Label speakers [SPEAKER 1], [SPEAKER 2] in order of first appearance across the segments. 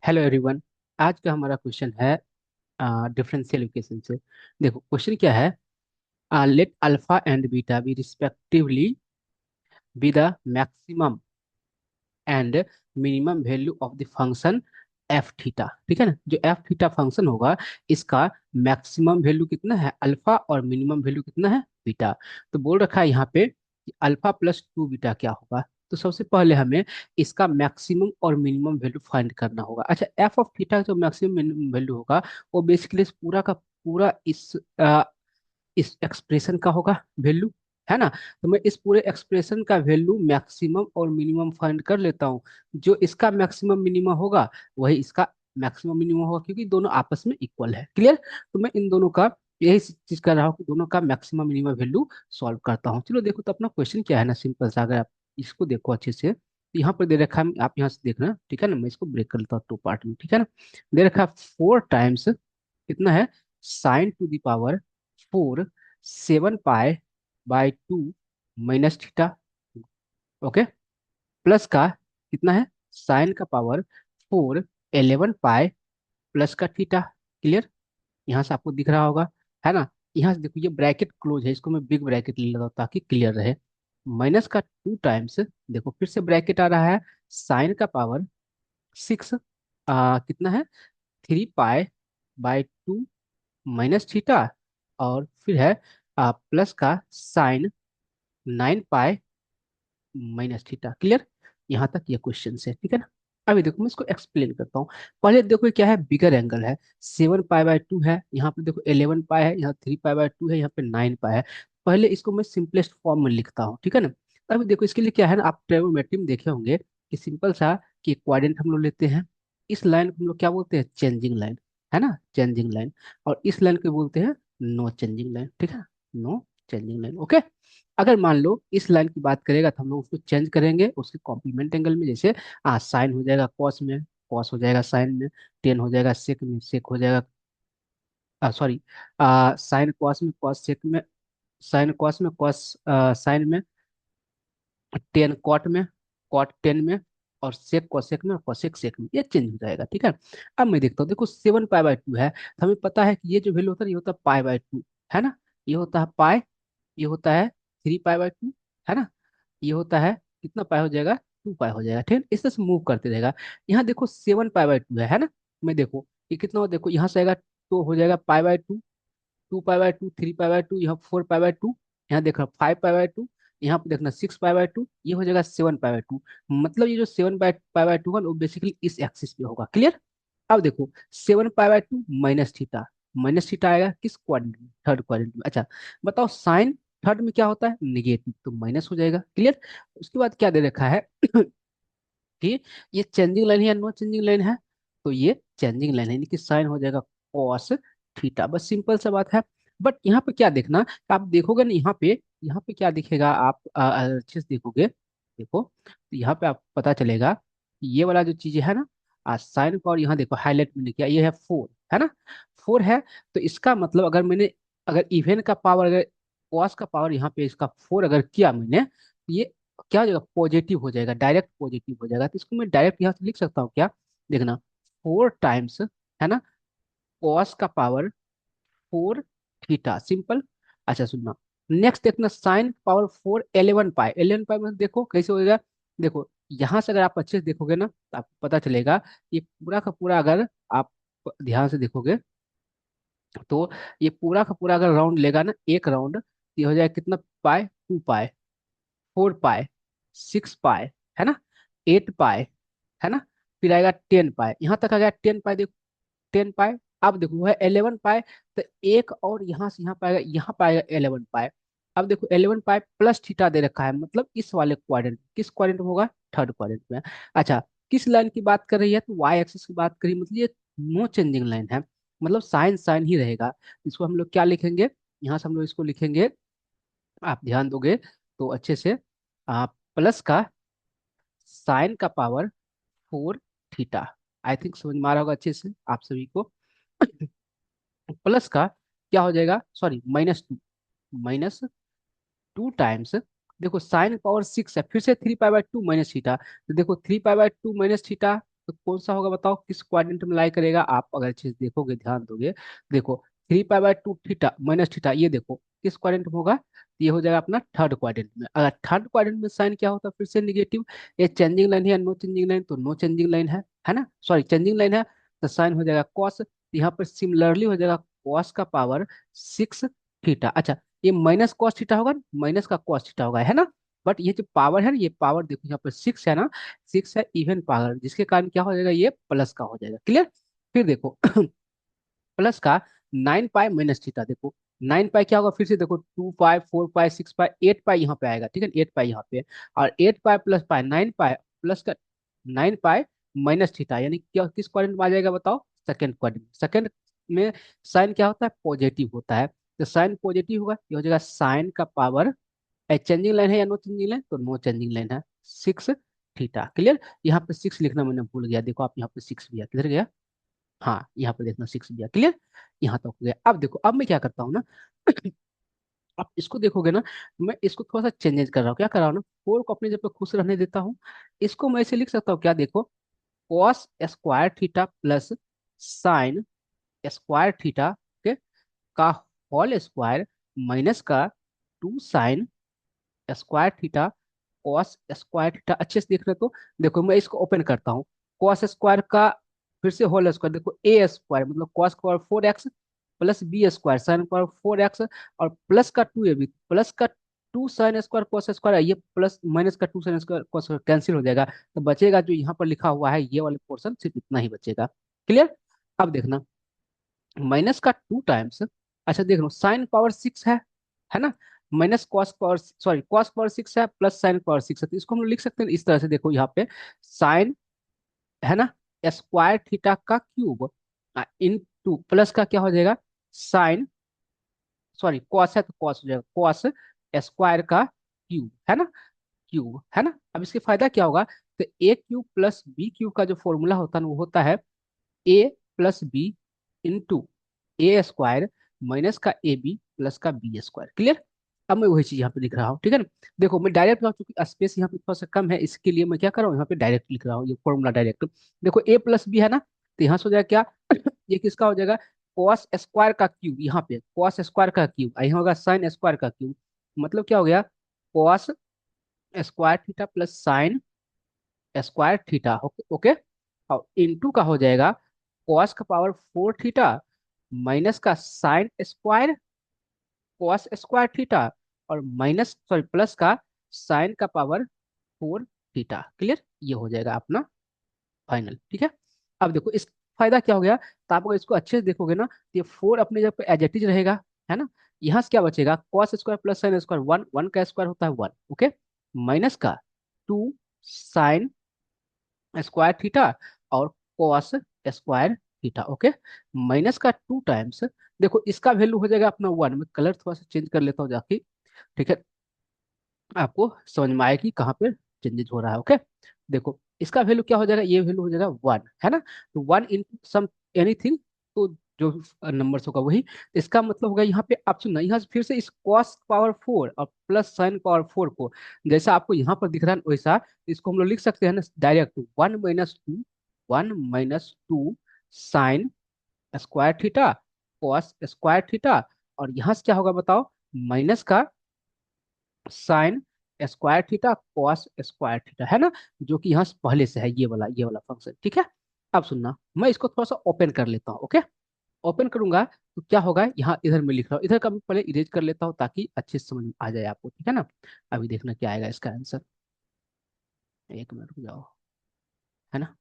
[SPEAKER 1] Hello everyone. आज का हमारा क्वेश्चन है डिफरेंशियल इक्वेशन से। देखो क्वेश्चन क्या है। Let alpha and beta be respectively be the maximum and minimum value of the function f theta. ठीक है ना, जो एफ थीटा फंक्शन होगा इसका मैक्सिमम वैल्यू कितना है अल्फा और मिनिमम वैल्यू कितना है बीटा। तो बोल रखा है यहाँ पे कि अल्फा प्लस टू बीटा क्या होगा। तो सबसे पहले हमें इसका मैक्सिमम और मिनिमम वैल्यू फाइंड करना होगा। अच्छा, एफ ऑफ थीटा जो मैक्सिमम मिनिमम वैल्यू होगा वो बेसिकली इस पूरा का पूरा इस एक्सप्रेशन का होगा वैल्यू, है ना। तो मैं इस पूरे एक्सप्रेशन का वैल्यू मैक्सिमम और मिनिमम फाइंड कर लेता हूँ। जो इसका मैक्सिमम मिनिमम होगा वही इसका मैक्सिमम मिनिमम होगा, क्योंकि दोनों आपस में इक्वल है। क्लियर। तो मैं इन दोनों का यही चीज कर रहा हूँ कि दोनों का मैक्सिमम मिनिमम वैल्यू सॉल्व करता हूँ। चलो देखो, तो अपना क्वेश्चन क्या है ना, सिंपल सा। अगर आप इसको देखो अच्छे से तो यहाँ पर दे रखा है, आप यहाँ से देखना, ठीक है ना। मैं इसको ब्रेक कर लेता हूँ टू पार्ट में, ठीक है ना। दे रखा है 4 टाइम्स कितना है साइन टू द पावर 4 7 पाई/2 माइनस थीटा। ओके। प्लस का कितना है साइन का पावर 4 11 पाई प्लस का थीटा। क्लियर। यहाँ से आपको दिख रहा होगा, है ना। यहाँ से देखो ये ब्रैकेट क्लोज है, इसको मैं बिग ब्रैकेट ले लेता हूँ ताकि क्लियर रहे। माइनस का 2 टाइम्स, देखो फिर से ब्रैकेट आ रहा है, साइन का पावर 6 कितना है 3 पाई/2 माइनस थीटा। और फिर है प्लस का sine 9 pi minus theta. Clear. यहाँ तक ये क्वेश्चन है, ठीक है ना। अभी देखो मैं इसको एक्सप्लेन करता हूँ। पहले देखो ये क्या है, बिगर एंगल है, 7 पाई/2 है, यहाँ पे देखो 11 पाई है, यहाँ 3 पाई/2 है, यहाँ पे 9 पाई है। पहले इसको मैं सिंपलेस्ट फॉर्म में लिखता हूँ, ठीक है ना। अभी देखो इसके लिए क्या है ना, आप ट्रिग्नोमेट्री में देखे होंगे कि सिंपल सा कि क्वाड्रेंट हम लोग लेते हैं। इस लाइन को हम लोग क्या बोलते हैं, चेंजिंग लाइन, है ना, चेंजिंग लाइन। और इस लाइन को बोलते हैं नो चेंजिंग लाइन, ठीक है, नो चेंजिंग लाइन। ओके। अगर मान लो इस लाइन की बात करेगा तो हम लोग उसको चेंज करेंगे उसके कॉम्प्लीमेंट एंगल में। जैसे साइन हो जाएगा कॉस में, कॉस हो जाएगा साइन में, टेन हो जाएगा सेक में, सेक हो जाएगा सॉरी साइन कॉस में, कॉस सेक में, साइन कॉस में, कॉस साइन में, टेन कॉट में, कॉट टेन में, और सेक कॉसेक में, और कॉसेक सेक में, ये चेंज हो जाएगा, ठीक है। अब मैं देखता हूँ, देखो 7 पाई/2 है तो हमें पता है कि ये जो वैल्यू होता है ये होता है पाई/2, है ना। ये होता है पाई, ये होता है 3 पाई/2, है ना। ये होता है कितना पाई हो जाएगा, 2 पाई हो जाएगा, ठीक है। इस तरह से मूव करते रहेगा। यहाँ देखो 7 पाई/2 है ना। मैं देखो ये कितना हो, देखो यहाँ से आएगा तो हो जाएगा पाई/2, 2 पाई/2, 3 पाई/2, यहाँ 4 पाई/2, यहाँ देखना 5 पाई/2, यहाँ पे देखना 6 पाई/2, ये हो जाएगा 7 पाई/2। मतलब ये जो 7 पाई/2 है वो बेसिकली इस एक्सिस पे होगा। क्लियर। अब देखो 7 पाई/2 माइनस थीटा, माइनस थीटा आएगा किस क्वाड्रेंट में, थर्ड क्वाड्रेंट में। अच्छा बताओ साइन थर्ड में क्या होता है, निगेटिव, तो माइनस हो जाएगा। क्लियर। उसके बाद क्या दे रखा है कि ये चेंजिंग लाइन है या नो चेंजिंग लाइन है। तो ये चेंजिंग लाइन है, यानी कि साइन हो जाएगा कॉस थीटा। बस सिंपल सा बात है। बट यहाँ पे क्या देखना, आप देखोगे ना, यहाँ पे क्या दिखेगा, आप अच्छे से देखोगे, देखो तो यहाँ पे आप पता चलेगा कि ये वाला जो चीज है ना, साइन का, और यहाँ देखो हाईलाइट मैंने किया, ये है 4, है ना, 4 है। तो इसका मतलब अगर मैंने, अगर इवन का पावर, अगर कॉस का पावर यहाँ पे इसका 4 अगर किया मैंने, तो ये क्या हो जाएगा, पॉजिटिव हो जाएगा, डायरेक्ट पॉजिटिव हो जाएगा। तो इसको मैं डायरेक्ट यहाँ से लिख सकता हूँ क्या, देखना 4 टाइम्स, है ना, कॉस का पावर 4 थीटा, सिंपल। अच्छा सुनना, नेक्स्ट देखना साइन पावर 4 11 पाई, 11 पाई में देखो कैसे होएगा। देखो यहाँ से अगर आप अच्छे से देखोगे ना तो आपको पता चलेगा, ये पूरा का पूरा अगर आप ध्यान से देखोगे तो ये पूरा का पूरा अगर राउंड लेगा ना, एक राउंड, ये हो जाएगा कितना पाई, 2 पाई, 4 पाई, 6 पाई, है ना, 8 पाई, है ना, फिर आएगा 10 पाई, यहाँ तक आ गया 10 पाई। देखो 10 पाई। अब देखो वो है 11 पाई, तो एक और यहाँ से यहाँ पाएगा, यहाँ पाएगा 11 पाई। अब देखो 11 पाई प्लस थीटा दे रखा है, मतलब इस वाले क्वाड्रेंट, किस क्वाड्रेंट में होगा, थर्ड क्वाड्रेंट में। अच्छा किस लाइन की बात कर रही है, तो वाई एक्सिस की बात करी, मतलब ये नो चेंजिंग लाइन है, मतलब साइन साइन ही रहेगा। इसको हम लोग क्या लिखेंगे, यहाँ से हम लोग इसको लिखेंगे, आप ध्यान दोगे तो अच्छे से, प्लस का साइन का पावर 4 थीटा। आई थिंक समझ में आ रहा होगा अच्छे से आप सभी को। प्लस का क्या हो जाएगा, सॉरी -2, -2 टाइम्स, देखो साइन पावर 6 है, फिर से 3 पाई/2 माइनस थीटा। तो देखो 3 पाई/2 माइनस थीटा, तो कौन सा होगा बताओ, किस क्वाड्रेंट में लाई करेगा? आप अगर चीज देखोगे, ध्यान दोगे, देखो 3 pi by 2 theta minus theta, ये देखो किस क्वाड्रेंट में होगा? ये हो जाएगा अपना थर्ड क्वाड्रेंट में। अगर थर्ड क्वाड्रेंट में साइन क्या होता है, फिर से निगेटिव। ये चेंजिंग लाइन है या नो चेंजिंग लाइन? तो नो चेंजिंग लाइन है ना, सॉरी चेंजिंग लाइन है, तो साइन हो जाएगा कॉस। यहाँ पर सिमिलरली हो जाएगा कॉस का पावर 6 थीटा। अच्छा, ये माइनस कॉस थीटा होगा, माइनस का कॉस थीटा होगा, है ना। बट ये जो पावर है ना, ये पावर देखो यहाँ पर 6 है ना, 6 है इवन पावर, जिसके कारण क्या हो जाएगा, ये प्लस का हो जाएगा। क्लियर? फिर देखो प्लस का 9 पाई माइनस थीटा, देखो 9 पाई क्या होगा, फिर से देखो 2 पाई 4 पाई 6 पाई 8 पाई यहाँ पे आएगा, ठीक है, 8 पाई यहाँ पे। और 8 पाई प्लस पाई 9 पाई प्लस का 9 पाई माइनस थीटा, यानी क्या किस क्वाड्रेंट में आ जाएगा बताओ? Second quadrant. सेकंड में साइन क्या होता है, पॉजिटिव होता है, तो साइन पॉजिटिव होगा, ये हो जाएगा साइन का पावर, चेंजिंग लाइन है या नो चेंजिंग लाइन? तो नो चेंजिंग लाइन है, 6 थीटा। क्लियर? यहाँ पे 6 लिखना मैंने भूल गया, देखो आप यहाँ पे 6 भी है, किधर गया? हाँ, यहाँ पे देखना 6 दिया। क्लियर? यहाँ तक हो गया। अब देखो, अब मैं क्या करता हूँ ना, आप इसको देखोगे ना, मैं इसको थोड़ा सा चेंजेस कर रहा हूँ। क्या कर रहा हूँ ना, 4 को अपनी जगह पे खुश रहने देता हूँ। इसको मैं ऐसे लिख सकता हूँ, क्या देखो, cos square theta plus sign square theta के का होल स्क्वायर माइनस का 2 sine square theta cos square theta. अच्छे से देख रहे तो देखो, मैं इसको ओपन करता हूँ, कॉस स्क्वायर का फिर से होल स्क्वायर, देखो ए स्क्वायर मतलब cos power 4x plus b square sine power 4x, और प्लस का 2ab प्लस का 2 साइन स्क्वायर कॉस स्क्वायर है, ये प्लस माइनस का 2 साइन स्क्वायर कॉस कैंसिल हो जाएगा, तो बचेगा जो यहाँ पर लिखा हुआ है ये वाले पोर्शन, सिर्फ इतना ही बचेगा। क्लियर? अब देखना, माइनस का 2 टाइम्स, अच्छा देख लो साइन पावर 6 है ना, minus cos power, sorry cos power 6 है प्लस साइन पावर 6 है, तो इसको हम लोग लिख सकते हैं इस तरह से, देखो यहाँ पे साइन, है ना, स्क्वायर थीटा का क्यूब इन टू प्लस का क्या हो जाएगा, साइन, सॉरी कॉस है तो कॉस हो जाएगा, कॉस स्क्वायर का क्यूब, है ना, क्यूब, है ना। अब इसके फायदा क्या होगा, तो ए क्यूब प्लस बी क्यूब का जो फॉर्मूला होता है ना, वो होता है ए प्लस बी इंटू ए स्क्वायर माइनस का ए बी प्लस का बी स्क्वायर। क्लियर? अब मैं वही चीज यहाँ पे लिख रहा हूँ, ठीक है ना। देखो मैं डायरेक्ट, चूंकि स्पेस यहाँ पे थोड़ा सा कम है, इसके लिए मैं क्या कर रहा हूँ, यहाँ पे डायरेक्ट लिख रहा हूँ, ये फॉर्मूला डायरेक्ट। देखो ए प्लस बी है ना, तो यहाँ से हो जाएगा क्या, ये किसका हो जाएगा, कॉस स्क्वायर का क्यूब, यहाँ पे कॉस स्क्वायर का क्यूब, यहाँ होगा साइन स्क्वायर का क्यूब, मतलब क्या हो गया, cos square theta plus sign square theta. Okay okay. और इनटू का हो जाएगा कॉस का पावर 4 थीटा माइनस का sign square cos square theta, और माइनस सॉरी प्लस का साइन का पावर 4 थीटा। क्लियर? ये हो जाएगा अपना फाइनल, ठीक है। अब देखो इस फायदा क्या हो गया, तो आप अगर इसको अच्छे से देखोगे ना, तो ये 4 अपने जगह पे एज इट इज रहेगा, है ना। यहाँ से क्या बचेगा, cos square plus sine square, one one का स्क्वायर होता है 1, ओके, माइनस का 2 साइन स्क्वायर थीटा और cos square theta, okay, minus का 2 टाइम्स, देखो इसका वैल्यू हो जाएगा अपना 1, मैं कलर थोड़ा सा चेंज कर लेता हूँ जाके, ठीक है, आपको समझ में आए कि कहाँ पे चेंजेस हो रहा है। ओके, देखो इसका वैल्यू क्या हो जाएगा, ये वैल्यू हो जाएगा 1, है ना, तो 1 इन सम एनीथिंग, तो जो नंबर होगा वही, इसका मतलब होगा यहाँ पे आप सुनना, यहाँ से फिर से इस cos पावर 4 और प्लस साइन पावर 4 को, जैसा आपको यहाँ पर दिख रहा है वैसा इसको हम लोग लिख सकते हैं ना direct, 1 - 2 sine square theta cos square theta, और यहाँ से क्या होगा बताओ, माइनस का sign square theta cos square theta, है ना, जो कि यहाँ से पहले से है, ये वाला फंक्शन, ठीक है। अब सुनना, मैं इसको थोड़ा सा ओपन कर लेता हूँ, ओके, ओपन करूंगा तो क्या होगा, यहाँ इधर मैं लिख रहा हूँ, इधर का मैं पहले इरेज कर लेता हूँ ताकि अच्छे से समझ में आ जाए आपको, ठीक है ना। अभी देखना क्या आएगा इसका आंसर, 1 मिनट रुक जाओ, है ना।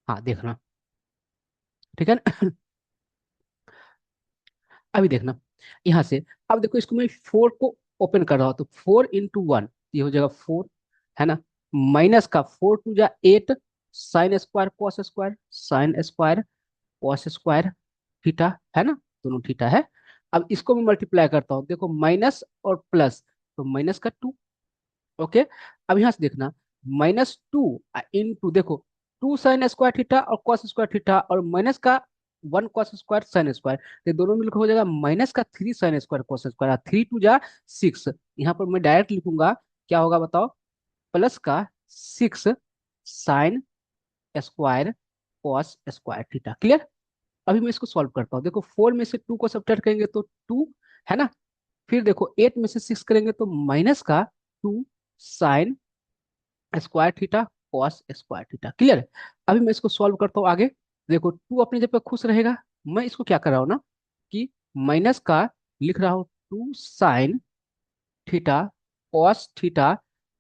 [SPEAKER 1] हाँ देखना, ठीक है ना। अभी देखना यहाँ से, अब देखो इसको मैं 4 को ओपन कर रहा हूँ, तो 4 × 1 ये हो जाएगा 4, है ना, माइनस का 4 × 2 = 8 sign square cos square sine square cos square theta, है ना, दोनों थीटा है। अब इसको मैं मल्टीप्लाई करता हूँ, देखो माइनस और प्लस, तो माइनस का 2, ओके। अब यहाँ से देखना, -2 × देखो 2 साइन स्क्वायर थीटा और कॉस स्क्वायर थीटा, और माइनस का one cos square sine square, ये दोनों मिलकर हो जाएगा माइनस का three sine square cos square, three two जा सिक्स। यहाँ पर मैं डायरेक्ट लिखूंगा, क्या होगा बताओ, प्लस का six sign square cos square theta. Clear. अभी मैं इसको सॉल्व करता हूँ। देखो 4 में से 2 को सब्ट्रैक्ट करेंगे तो 2 है ना। फिर देखो 8 में से 6 करेंगे तो माइनस का 2 sine square theta cos square theta. Clear. अभी मैं इसको सॉल्व करता हूँ आगे। देखो 2 अपनी जगह पे खुश रहेगा। मैं इसको क्या कर रहा हूँ ना, कि माइनस का लिख रहा हूँ 2 साइन थीटा कॉस थीटा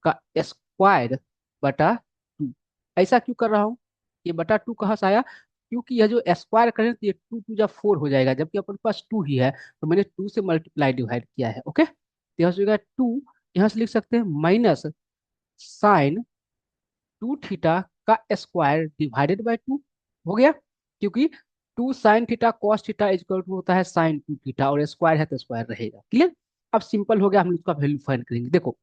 [SPEAKER 1] का स्क्वायर बटा 2। ऐसा क्यों कर रहा हूँ, ये बटा 2 कहाँ से आया, क्योंकि यह जो स्क्वायर करें तो ये 2 टू जा 4 हो जाएगा, जबकि अपने पास 2 ही है, तो मैंने 2 से मल्टीप्लाई डिवाइड किया है। ओके, तो यहाँ से हो जाएगा 2, यहाँ से लिख सकते हैं माइनस साइन 2 थीटा का स्क्वायर डिवाइडेड बाय 2 हो गया, क्योंकि 2 sine theta cos theta equal to होता है साइन 2 थीटा, और स्क्वायर है तो स्क्वायर रहेगा। क्लियर। अब सिंपल हो गया, हम इसका वैल्यू फाइंड करेंगे। देखो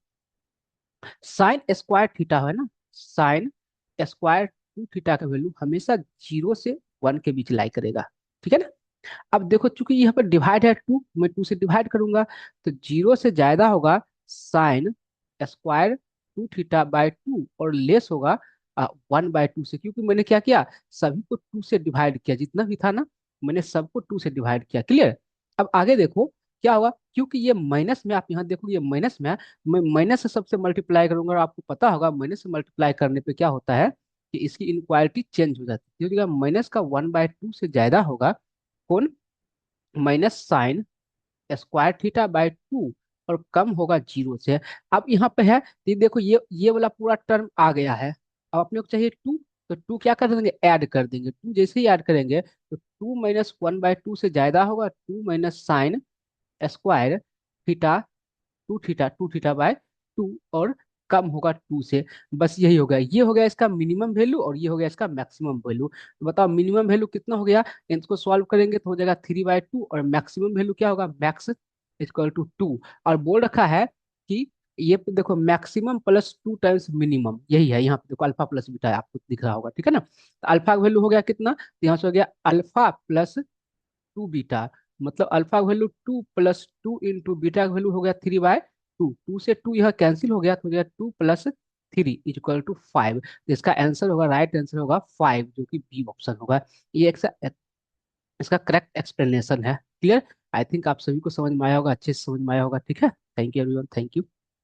[SPEAKER 1] साइन स्क्वायर थीटा है ना, साइन स्क्वायर 2 थीटा का वैल्यू हमेशा 0 से 1 के बीच लाई करेगा। ठीक है ना। अब देखो चूंकि यहाँ पर डिवाइड है 2, मैं 2 से डिवाइड करूंगा, तो 0 से ज्यादा होगा साइन स्क्वायर 2 थीटा बाय 2, और लेस होगा 1/2 से, क्योंकि मैंने क्या किया, सभी को 2 से डिवाइड किया, जितना भी था ना मैंने सबको 2 से डिवाइड किया। क्लियर। अब आगे देखो क्या होगा, क्योंकि ये माइनस में, आप यहाँ देखो ये माइनस में है, मैं माइनस से सबसे मल्टीप्लाई करूंगा, और आपको पता होगा माइनस से मल्टीप्लाई करने पे क्या होता है, कि इसकी इनक्वालिटी चेंज हो जाती है, क्योंकि माइनस का 1/2 से ज्यादा होगा कौन, minus sign square theta by 2, और कम होगा 0 से। अब यहाँ पे है, तो ये देखो ये वाला पूरा टर्म आ गया है। अब अपने को चाहिए 2, तो 2 क्या कर देंगे, ऐड कर देंगे। 2 जैसे ही ऐड करेंगे तो 2 - 1/2 से ज्यादा होगा 2 minus sign square theta 2 theta by 2, और कम होगा 2 से। बस यही हो गया, ये हो गया इसका मिनिमम वैल्यू, और ये हो गया इसका मैक्सिमम वैल्यू। तो बताओ मिनिमम वैल्यू कितना हो गया, इसको सॉल्व करेंगे तो हो जाएगा 3/2, और मैक्सिमम वैल्यू क्या होगा, मैक्स इक्वल टू 2। और बोल रखा है कि ये पे देखो मैक्सिमम प्लस 2 टाइम्स मिनिमम, यही है यहाँ पे देखो, अल्फा प्लस बीटा आपको दिख रहा होगा। ठीक है ना। तो अल्फा का वैल्यू हो गया कितना, तो यहाँ से हो गया अल्फा प्लस 2 बीटा, मतलब अल्फा वैल्यू 2 + 2 इंटू बीटा का वैल्यू हो गया 3/2। 2 से 2 यह कैंसिल हो गया, तो हो गया 2 + 3 इक्वल टू 5। तो इसका आंसर होगा, राइट आंसर होगा 5, जो कि बी ऑप्शन होगा। ये इसका करेक्ट एक्सप्लेनेशन है। क्लियर। आई थिंक आप सभी को समझ में आया होगा, अच्छे से समझ में आया होगा। ठीक है, thank you everyone, thank you.